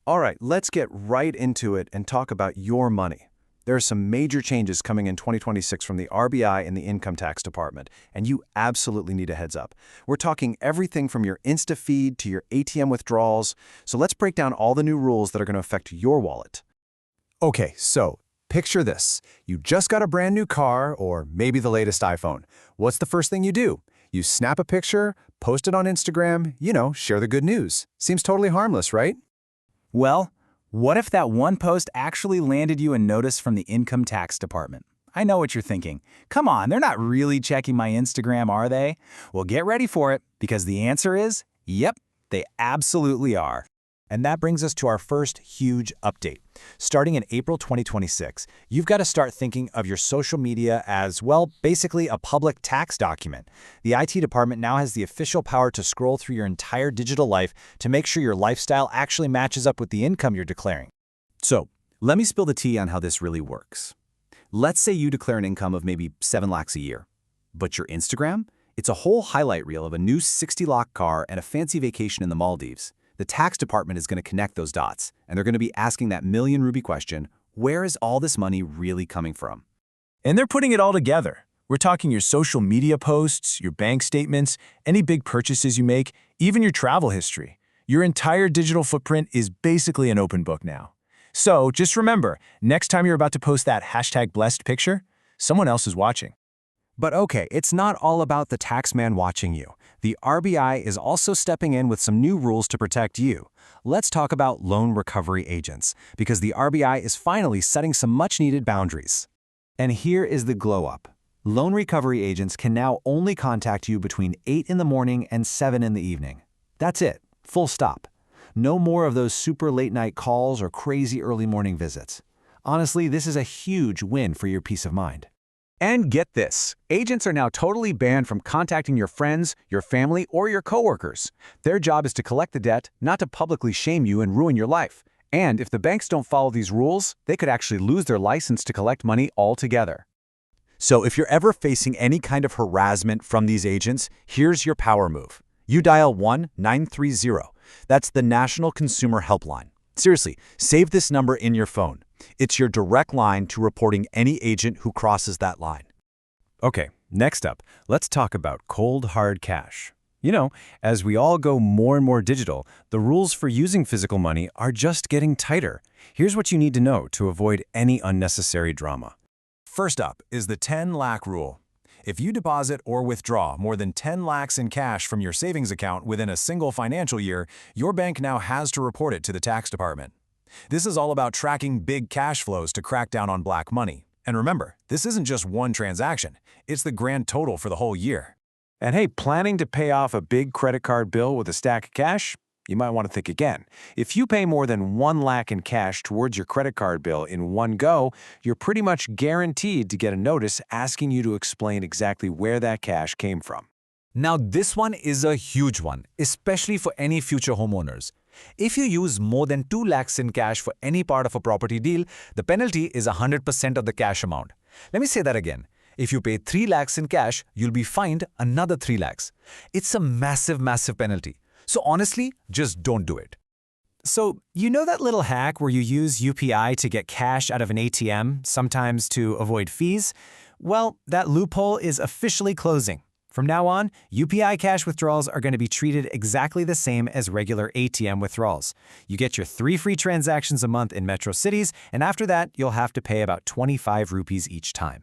All right, let's get right into it and talk about your money. There are some major changes coming in 2026 from the RBI and the Income Tax Department, and you absolutely need a heads up. We're talking everything from your Insta feed to your ATM withdrawals, so let's break down all the new rules that are going to affect your wallet. Okay, so picture this. You just got a brand new car or maybe the latest iPhone. What's the first thing you do? You snap a picture, post it on Instagram, share the good news. Seems totally harmless, right? Well, what if that one post actually landed you a notice from the Income Tax Department? I know what you're thinking. Come on, they're not really checking my Instagram, are they? Well, get ready for it, because the answer is, yep, they absolutely are. And that brings us to our first huge update. Starting in April 2026, you've got to start thinking of your social media as, well, basically a public tax document. The IT department now has the official power to scroll through your entire digital life to make sure your lifestyle actually matches up with the income you're declaring. So, let me spill the tea on how this really works. Let's say you declare an income of maybe 7 lakhs a year. But your Instagram? It's a whole highlight reel of a new 60-lakh car and a fancy vacation in the Maldives. The tax department is going to connect those dots, and they're going to be asking that million-rupee question, where is all this money really coming from? And they're putting it all together. We're talking your social media posts, your bank statements, any big purchases you make, even your travel history. Your entire digital footprint is basically an open book now. So just remember, next time you're about to post that #blessed picture, someone else is watching. But okay, it's not all about the taxman watching you. The RBI is also stepping in with some new rules to protect you. Let's talk about loan recovery agents, because the RBI is finally setting some much-needed boundaries. And here is the glow-up. Loan recovery agents can now only contact you between 8 in the morning and 7 in the evening. That's it. Full stop. No more of those super late-night calls or crazy early morning visits. Honestly, this is a huge win for your peace of mind. And get this, agents are now totally banned from contacting your friends, your family, or your coworkers. Their job is to collect the debt, not to publicly shame you and ruin your life. And if the banks don't follow these rules, they could actually lose their license to collect money altogether. So if you're ever facing any kind of harassment from these agents, here's your power move. You dial 1-930. That's the National Consumer Helpline. Seriously, save this number in your phone. It's your direct line to reporting any agent who crosses that line. Okay, next up, let's talk about cold hard cash. As we all go more and more digital, the rules for using physical money are just getting tighter. Here's what you need to know to avoid any unnecessary drama. First up is the 10 lakh rule. If you deposit or withdraw more than 10 lakhs in cash from your savings account within a single financial year, your bank now has to report it to the tax department. This is all about tracking big cash flows to crack down on black money. And remember, this isn't just one transaction. It's the grand total for the whole year. And hey, planning to pay off a big credit card bill with a stack of cash? You might want to think again. If you pay more than 1 lakh in cash towards your credit card bill in one go, you're pretty much guaranteed to get a notice asking you to explain exactly where that cash came from. Now this one is a huge one, especially for any future homeowners. If you use more than 2 lakhs in cash for any part of a property deal, the penalty is 100% of the cash amount. Let me say that again. If you pay 3 lakhs in cash, you'll be fined another 3 lakhs. It's a massive, massive penalty. So honestly, just don't do it. So, you know that little hack where you use UPI to get cash out of an ATM, sometimes to avoid fees? Well, that loophole is officially closing. From now on, UPI cash withdrawals are going to be treated exactly the same as regular ATM withdrawals. You get your 3 free transactions a month in metro cities, and after that, you'll have to pay about 25 rupees each time.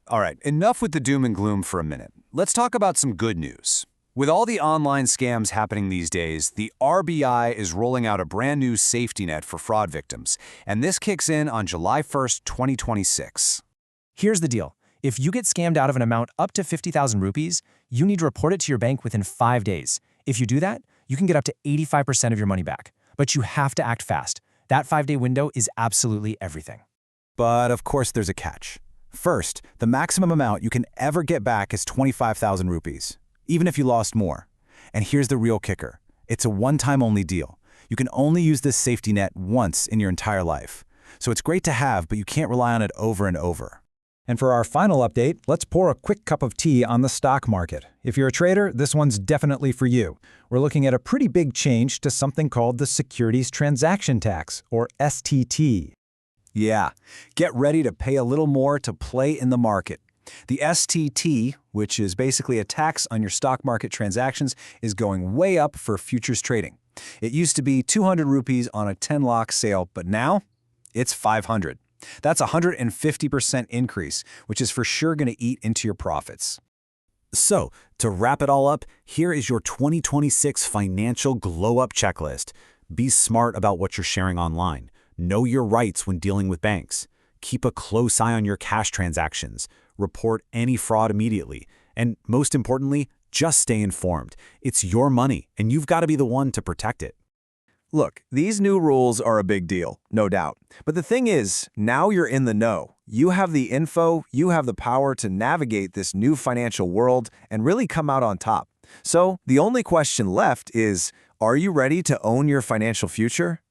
All right, enough with the doom and gloom for a minute. Let's talk about some good news. With all the online scams happening these days, the RBI is rolling out a brand new safety net for fraud victims, and this kicks in on July 1st, 2026. Here's the deal. If you get scammed out of an amount up to 50,000 rupees, you need to report it to your bank within 5 days. If you do that, you can get up to 85% of your money back. But you have to act fast. That 5-day window is absolutely everything. But of course there's a catch. First, the maximum amount you can ever get back is 25,000 rupees, even if you lost more. And here's the real kicker. It's a one-time only deal. You can only use this safety net once in your entire life. So it's great to have, but you can't rely on it over and over. And for our final update, let's pour a quick cup of tea on the stock market. If you're a trader, this one's definitely for you. We're looking at a pretty big change to something called the Securities Transaction Tax, or STT. Yeah, get ready to pay a little more to play in the market. The STT, which is basically a tax on your stock market transactions, is going way up for futures trading. It used to be 200 rupees on a 10-lakh sale, but now it's 500. That's a 150% increase, which is for sure going to eat into your profits. So, to wrap it all up, here is your 2026 financial glow-up checklist. Be smart about what you're sharing online. Know your rights when dealing with banks. Keep a close eye on your cash transactions. Report any fraud immediately. And most importantly, just stay informed. It's your money, and you've got to be the one to protect it. Look, these new rules are a big deal, no doubt. But the thing is, now you're in the know. You have the info, you have the power to navigate this new financial world and really come out on top. So, the only question left is, are you ready to own your financial future?